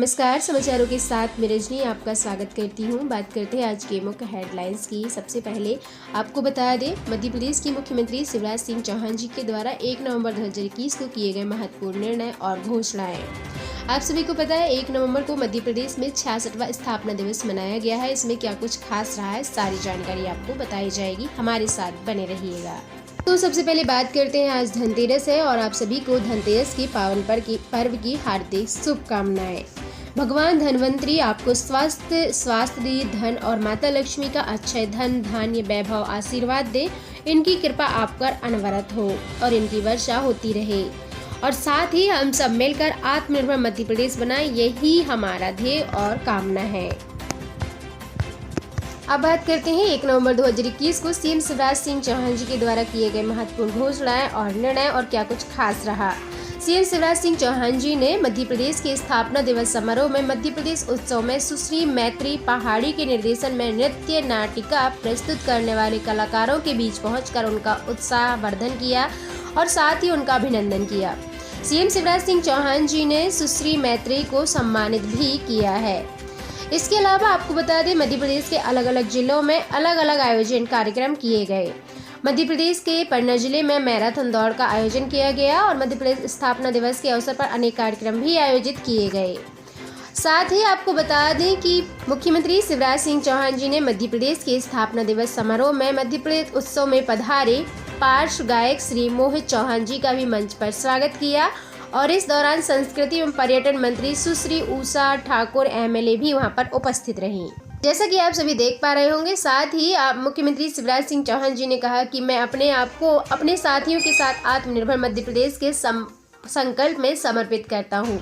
नमस्कार, समाचारों के साथ मैं रजनी आपका स्वागत करती हूं। बात करते हैं आज के मुख्य हेडलाइंस की। सबसे पहले आपको बता दें, मध्य प्रदेश के मुख्यमंत्री शिवराज सिंह चौहान जी के द्वारा 1 नवंबर 2021 को किए गए महत्वपूर्ण निर्णय और घोषणाएं। आप सभी को पता है 1 नवंबर को मध्य प्रदेश में 66वां स्थापना दिवस मनाया गया है। इसमें क्या कुछ खास रहा है, सारी जानकारी आपको बताई जाएगी। हमारे साथ बने रहिएगा। तो सबसे पहले बात करते हैं, आज धनतेरस है और आप सभी को धनतेरस की पावन पर्व की हार्दिक शुभकामनाएं। भगवान धनवंतरी आपको स्वास्थ्य दे, धन और माता लक्ष्मी का अक्षय धन, धान्य, वैभव आशीर्वाद दे। इनकी कृपा आप पर अनवरत हो और इनकी वर्षा होती रहे। और साथ ही हम सब मिलकर आत्मनिर्भर मध्य प्रदेश बनाएं, यही हमारा ध्येय और कामना है। अब बात करते हैं 1 नवंबर 2021 को सीएम शिवराज सिंह चौहान जी के द्वारा किए गए महत्वपूर्ण घोषणाएं और निर्णय और क्या कुछ खास रहा। सीएम शिवराज सिंह चौहान जी ने मध्य प्रदेश के स्थापना दिवस समारोह में मध्य प्रदेश उत्सव में सुश्री मैत्री पहाड़ी के निर्देशन में नृत्य नाटिका प्रस्तुत करने वाले कलाकारों के बीच पहुंचकर उनका उत्साहवर्धन किया और साथ ही उनका अभिनंदन किया। सीएम शिवराज सिंह चौहान जी ने सुश्री मैत्री को सम्मानित भी किया है। इसके अलावा आपको बता दें, मध्य प्रदेश के अलग अलग जिलों में अलग अलग आयोजन कार्यक्रम किए गए। मध्य प्रदेश के पन्ना जिले में मैराथन दौड़ का आयोजन किया गया और मध्य प्रदेश स्थापना दिवस के अवसर पर अनेक कार्यक्रम भी आयोजित किए गए। साथ ही आपको बता दें कि मुख्यमंत्री शिवराज सिंह चौहान जी ने मध्य प्रदेश के स्थापना दिवस समारोह में मध्य प्रदेश उत्सव में पधारे पार्श्व गायक श्री मोहित चौहान जी का भी मंच पर स्वागत किया और इस दौरान संस्कृति एवं पर्यटन मंत्री सुश्री उषा ठाकुर एमएलए भी वहां पर उपस्थित रहीं। जैसा कि आप सभी देख पा रहे होंगे, साथ ही मुख्यमंत्री शिवराज सिंह चौहान जी ने कहा कि मैं अपने आप को अपने साथियों के साथ आत्मनिर्भर मध्य प्रदेश के संकल्प में समर्पित करता हूं।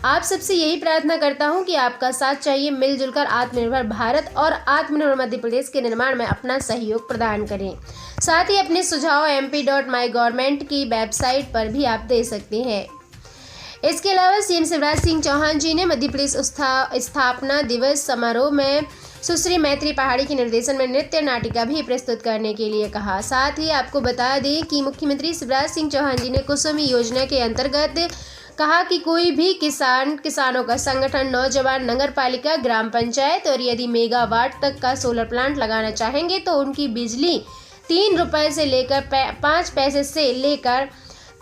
आप सबसे यही प्रार्थना करता हूं कि आपका साथ चाहिए। मिलजुल कर आत्मनिर्भर भारत और आत्मनिर्भर मध्य प्रदेश के निर्माण में अपना सहयोग प्रदान करें। साथ ही अपने सुझाव mp.mygov की वेबसाइट पर भी आप दे सकते हैं। इसके अलावा सीएम शिवराज सिंह चौहान जी ने मध्य प्रदेश स्थापना दिवस समारोह में सुश्री मैत्री पहाड़ी के निर्देशन में नृत्य नाटिका भी प्रस्तुत करने के लिए कहा। साथ ही आपको बता दें कि मुख्यमंत्री शिवराज सिंह चौहान जी ने कुसुम योजना के अंतर्गत कहा कि कोई भी किसानों का संगठन, नौजवान, नगर पालिका, ग्राम पंचायत और यदि मेगावाट तक का सोलर प्लांट लगाना चाहेंगे तो उनकी बिजली 3 रुपए से लेकर 5 पैसे से लेकर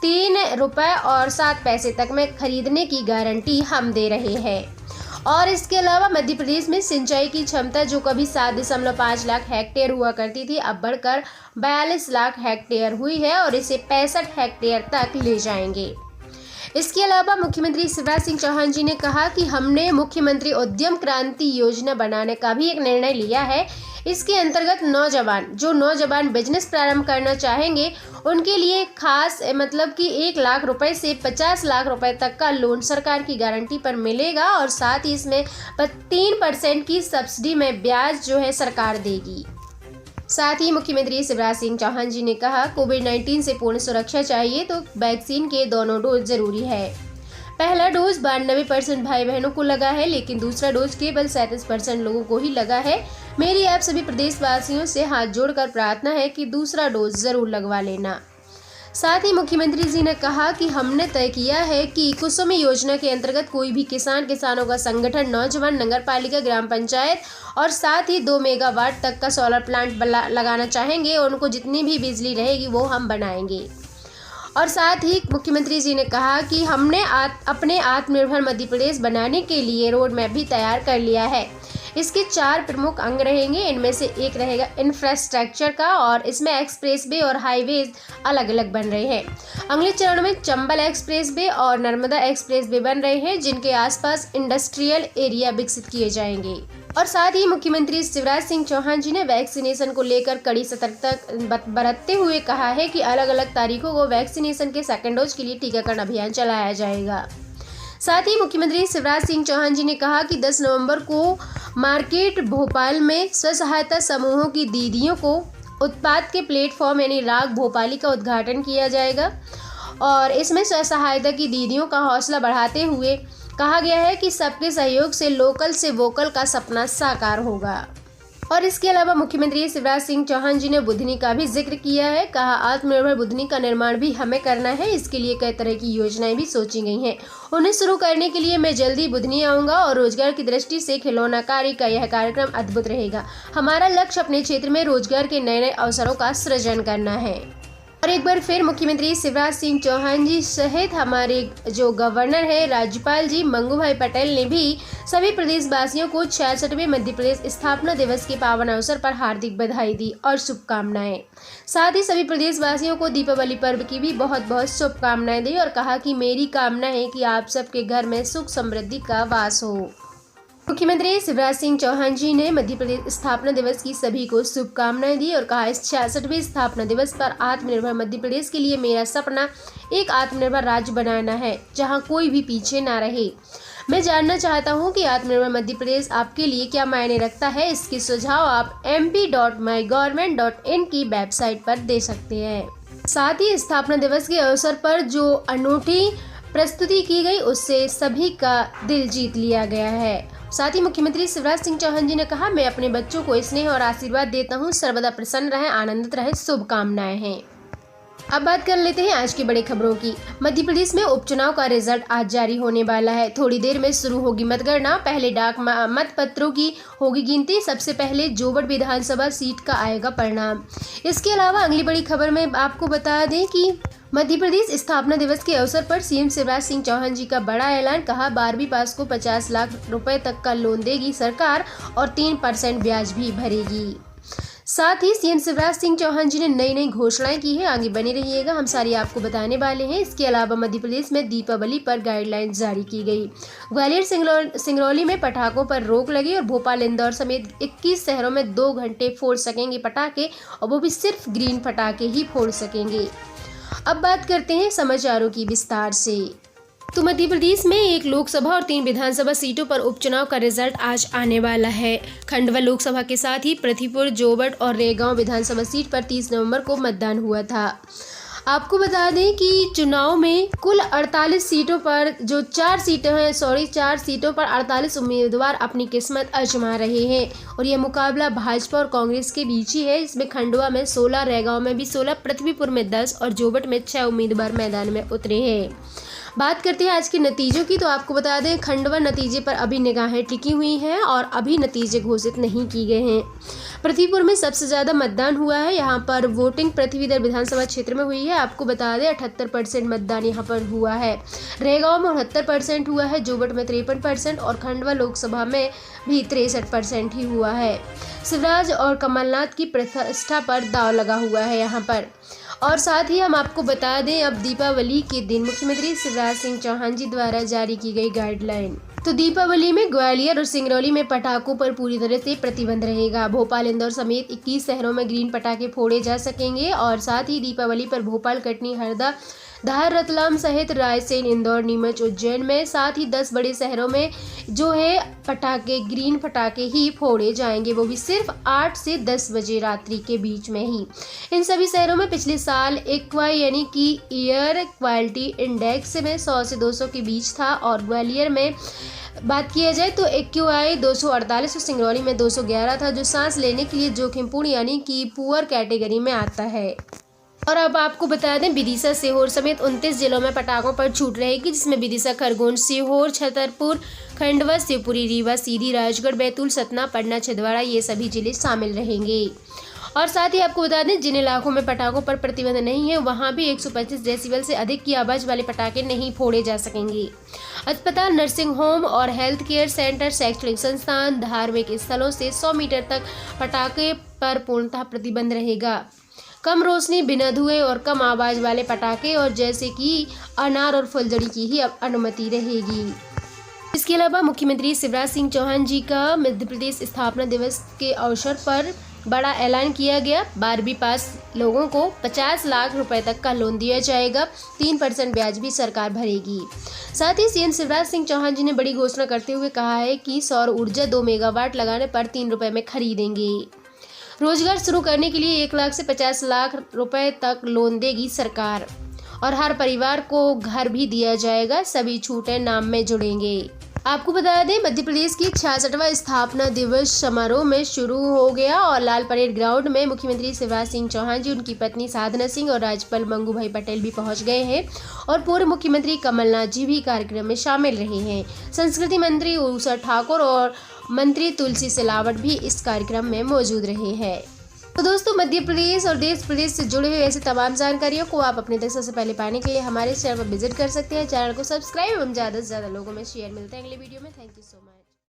3 रुपए और 7 पैसे तक में खरीदने की गारंटी हम दे रहे हैं। और इसके अलावा मध्य प्रदेश में सिंचाई की क्षमता जो कभी 7.5 लाख हेक्टेयर हुआ करती थी, अब बढ़कर 42 लाख हेक्टेयर हुई है और इसे 65 हेक्टेयर तक ले जाएंगे। इसके अलावा मुख्यमंत्री शिवराज सिंह चौहान जी ने कहा कि हमने मुख्यमंत्री उद्यम क्रांति योजना बनाने का भी एक निर्णय लिया है। इसके अंतर्गत नौजवान बिजनेस प्रारंभ करना चाहेंगे उनके लिए खास मतलब कि 1 लाख रुपए से 50 लाख रुपए तक का लोन सरकार की गारंटी पर मिलेगा और साथ ही इसमें 3% की सब्सिडी में ब्याज जो है सरकार देगी। साथ ही मुख्यमंत्री शिवराज सिंह चौहान जी ने कहा, कोविड-19 से पूर्ण सुरक्षा चाहिए तो वैक्सीन के दोनों डोज जरूरी है। पहला डोज 92% भाई बहनों को लगा है, लेकिन दूसरा डोज केवल 37% लोगों को ही लगा है। मेरी आप सभी प्रदेशवासियों से हाथ जोड़कर प्रार्थना है कि दूसरा डोज जरूर लगवा लेना। साथ ही मुख्यमंत्री जी ने कहा कि हमने तय किया है कि कुसुम योजना के अंतर्गत कोई भी किसानों का संगठन, नौजवान, नगर पालिका, ग्राम पंचायत और साथ ही 2 मेगावाट तक का सोलर प्लांट लगाना चाहेंगे, उनको जितनी भी बिजली रहेगी वो हम बनाएंगे। और साथ ही मुख्यमंत्री जी ने कहा कि हमने अपने आत्मनिर्भर मध्य प्रदेश बनाने के लिए रोड मैप भी तैयार कर लिया है। इसके 4 प्रमुख अंग रहेंगे। इनमें से एक रहेगा इंफ्रास्ट्रक्चर का और इसमें एक्सप्रेसवे और हाईवेज अलग अलग बन रहे हैं। अगले चरण में चंबल एक्सप्रेसवे और नर्मदा एक्सप्रेसवे बन रहे हैं, जिनके आसपास इंडस्ट्रियल एरिया विकसित किए जाएंगे। और साथ ही मुख्यमंत्री शिवराज सिंह चौहान जी ने वैक्सीनेशन को लेकर कड़ी सतर्कता बरतते हुए कहा है कि अलग अलग तारीखों को वैक्सीनेशन के 2nd डोज के लिए टीकाकरण अभियान चलाया जाएगा। साथ ही मुख्यमंत्री शिवराज सिंह चौहान जी ने कहा कि 10 नवंबर को मार्केट भोपाल में स्व सहायता समूहों की दीदियों को उत्पाद के प्लेटफॉर्म यानी राग भोपाली का उद्घाटन किया जाएगा और इसमें स्व सहायता की दीदियों का हौसला बढ़ाते हुए कहा गया है कि सबके सहयोग से लोकल से वोकल का सपना साकार होगा। और इसके अलावा मुख्यमंत्री शिवराज सिंह चौहान जी ने बुधनी का भी जिक्र किया है। कहा, आत्मनिर्भर बुधनी का निर्माण भी हमें करना है, इसके लिए कई तरह की योजनाएं भी सोची गई हैं। उन्हें शुरू करने के लिए मैं जल्दी बुधनी आऊंगा और रोजगार की दृष्टि से खिलौना कार्य का यह कार्यक्रम अद्भुत रहेगा। हमारा लक्ष्य अपने क्षेत्र में रोजगार के नए नए अवसरों का सृजन करना है। और एक बार फिर मुख्यमंत्री शिवराज सिंह चौहान जी सहित हमारे जो गवर्नर है राज्यपाल जी मंगू भाई पटेल ने भी सभी प्रदेशवासियों को 66वें मध्य प्रदेश स्थापना दिवस के पावन अवसर पर हार्दिक बधाई दी और शुभकामनाएं। साथ ही सभी प्रदेशवासियों को दीपावली पर्व की भी बहुत बहुत शुभकामनाएं दी और कहा कि मेरी कामना है कि आप सबके घर में सुख समृद्धि का वास हो। मुख्यमंत्री शिवराज सिंह चौहान जी ने मध्य प्रदेश स्थापना दिवस की सभी को शुभकामनाएं दी और कहा, इस 66वें स्थापना दिवस पर आत्मनिर्भर मध्य प्रदेश के लिए मेरा सपना एक आत्मनिर्भर राज्य बनाना है, जहां कोई भी पीछे ना रहे। मैं जानना चाहता हूं कि आत्मनिर्भर मध्य प्रदेश आपके लिए क्या मायने रखता है। इसके सुझाव आप mp.mygovernment.in की वेबसाइट पर दे सकते हैं। साथ ही स्थापना दिवस के अवसर पर जो अनूठी प्रस्तुति की गई उससे सभी का दिल जीत लिया गया है। साथ ही मुख्यमंत्री शिवराज सिंह चौहान जी ने कहा, मैं अपने बच्चों को स्नेह और आशीर्वाद देता हूं, सर्वदा प्रसन्न रहें, आनंदित रहें, शुभकामनाएं हैं। अब बात कर लेते हैं आज की बड़ी खबरों की। मध्य प्रदेश में उपचुनाव का रिजल्ट आज जारी होने वाला है। थोड़ी देर में शुरू होगी मतगणना। पहले डाक मत पत्रों की होगी गिनती। सबसे पहले जोबट विधानसभा सीट का आएगा परिणाम। इसके अलावा अगली बड़ी खबर में आपको बता दें कि मध्य प्रदेश स्थापना दिवस के अवसर पर सीएम शिवराज सिंह चौहान जी का बड़ा ऐलान। कहा, 12वीं पास को 50 लाख रुपए तक का लोन देगी सरकार और 3% ब्याज भी भरेगी। साथ ही सीएम शिवराज सिंह चौहान जी ने नई नई घोषणाएं की है। आगे बने रहिएगा, हम सारी आपको बताने वाले हैं। इसके अलावा मध्य प्रदेश में दीपावली पर गाइडलाइन जारी की गई। ग्वालियर सिंगरौली में पटाखों पर रोक लगी और भोपाल इंदौर समेत 21 शहरों में 2 घंटे फोड़ सकेंगे पटाखे और वो भी सिर्फ ग्रीन पटाखे ही फोड़ सकेंगे। अब बात करते हैं समाचारों की विस्तार से। तो मध्य प्रदेश में 1 लोकसभा और 3 विधानसभा सीटों पर उपचुनाव का रिजल्ट आज आने वाला है। खंडवा लोकसभा के साथ ही पृथ्वीपुर, जोबट और रेगांव विधानसभा सीट पर 30 नवंबर को मतदान हुआ था। आपको बता दें कि चुनाव में कुल 48 सीटों पर जो 4 सीटों पर 48 उम्मीदवार अपनी किस्मत आजमा रहे हैं और यह मुकाबला भाजपा और कांग्रेस के बीच ही है। इसमें खंडवा में 16, रेगांव में भी 16, पृथ्वीपुर में 10 और जोबट में 6 उम्मीदवार मैदान में उतरे हैं। बात करते हैं आज के नतीजों की। तो आपको बता दें खंडवा नतीजे पर अभी निगाहें टिकी हुई हैं और अभी नतीजे घोषित नहीं किए गए हैं। पृथ्वीपुर में सबसे ज़्यादा मतदान हुआ है। यहाँ पर वोटिंग पृथ्वीदर विधानसभा क्षेत्र में हुई है। आपको बता दें 78% मतदान यहाँ पर हुआ है। रेगांव में 69% हुआ है, जोबट में 53% और खंडवा लोकसभा में भी 63% ही हुआ है। शिवराज और कमलनाथ की प्रतिष्ठा पर दांव लगा हुआ है यहाँ पर। और साथ ही हम आपको बता दें अब दीपावली के दिन मुख्यमंत्री शिवराज सिंह चौहान जी द्वारा जारी की गई गाइडलाइन। तो दीपावली में ग्वालियर और सिंगरौली में पटाखों पर पूरी तरह से प्रतिबंध रहेगा। भोपाल इंदौर समेत 21 शहरों में ग्रीन पटाखे फोड़े जा सकेंगे और साथ ही दीपावली पर भोपाल, कटनी, हरदा, धार, रतलाम सहित रायसेन, इंदौर, नीमच, उज्जैन में साथ ही 10 बड़े शहरों में जो है पटाखे, ग्रीन पटाखे ही फोड़े जाएंगे, वो भी सिर्फ 8 से 10 बजे रात्रि के बीच में ही। इन सभी शहरों में पिछले साल एक्वाई यानी कि एयर क्वालिटी इंडेक्स में 100 से 200 के बीच था और ग्वालियर में बात किया जाए तो एक्यूआई 248 और सिंगरौली में 211 था, जो सांस लेने के लिए जोखिमपूर्ण यानी कि पुअर कैटेगरी में आता है। और अब आपको बता दें विदिशा, सीहोर समेत 29 जिलों में पटाखों पर छूट रहेगी, जिसमें विदिशा, खरगोन, सीहोर, छतरपुर, खंडवा, शिवपुरी, रीवा, सीधी, राजगढ़, बैतूल, सतना, पन्ना, छिंदवाड़ा ये सभी जिले शामिल रहेंगे। और साथ ही आपको बता दें जिन इलाकों में पटाखों पर प्रतिबंध नहीं है वहां भी 125 डेसिबल से अधिक की आवाज वाले पटाखे नहीं फोड़े जा सकेंगे। अस्पताल, नर्सिंग होम और हेल्थ केयर सेंटर, शैक्षणिक संस्थान, धार्मिक स्थलों से 100 मीटर तक पटाखे पर पूर्णतः प्रतिबंध रहेगा। कम रोशनी, बिना धुएं और कम आवाज वाले पटाखे और जैसे कि अनार और फुलझड़ी की ही अनुमति रहेगी। इसके अलावा मुख्यमंत्री शिवराज सिंह चौहान जी का मध्य प्रदेश स्थापना दिवस के अवसर पर बड़ा ऐलान किया गया। 12वीं पास लोगों को 50 लाख रुपए तक का लोन दिया जाएगा, 3% ब्याज भी सरकार भरेगी। साथ ही सीएम शिवराज सिंह चौहान जी ने बड़ी घोषणा करते हुए कहा है कि सौर ऊर्जा 2 मेगावाट लगाने पर 3 रुपए में खरीदेंगे। रोजगार शुरू करने के लिए 1 लाख से 50 लाख रुपए तक लोन देगी सरकार और हर परिवार को घर भी दिया जाएगा, सभी छूटें नाम में जुड़ेंगे। आपको बता दें, मध्य प्रदेश की 66वां स्थापना दिवस समारोह में शुरू हो गया और लाल परेड ग्राउंड में मुख्यमंत्री शिवराज सिंह चौहान जी, उनकी पत्नी साधना सिंह और राज्यपाल मंगूभाई पटेल भी पहुंच गए हैं और पूर्व मुख्यमंत्री कमलनाथ जी भी कार्यक्रम में शामिल रहे हैं। संस्कृति मंत्री उषा ठाकुर और मंत्री तुलसी सिलावट भी इस कार्यक्रम में मौजूद रहे हैं। तो दोस्तों, मध्य प्रदेश और देश प्रदेश से जुड़े हुए ऐसे तमाम जानकारियों को आप अपने तक सबसे पहले पाने के लिए हमारे चैनल पर विजिट कर सकते हैं। चैनल को सब्सक्राइब एवं ज़्यादा से ज़्यादा लोगों में शेयर। मिलते हैं अगले वीडियो में। Thank you so much.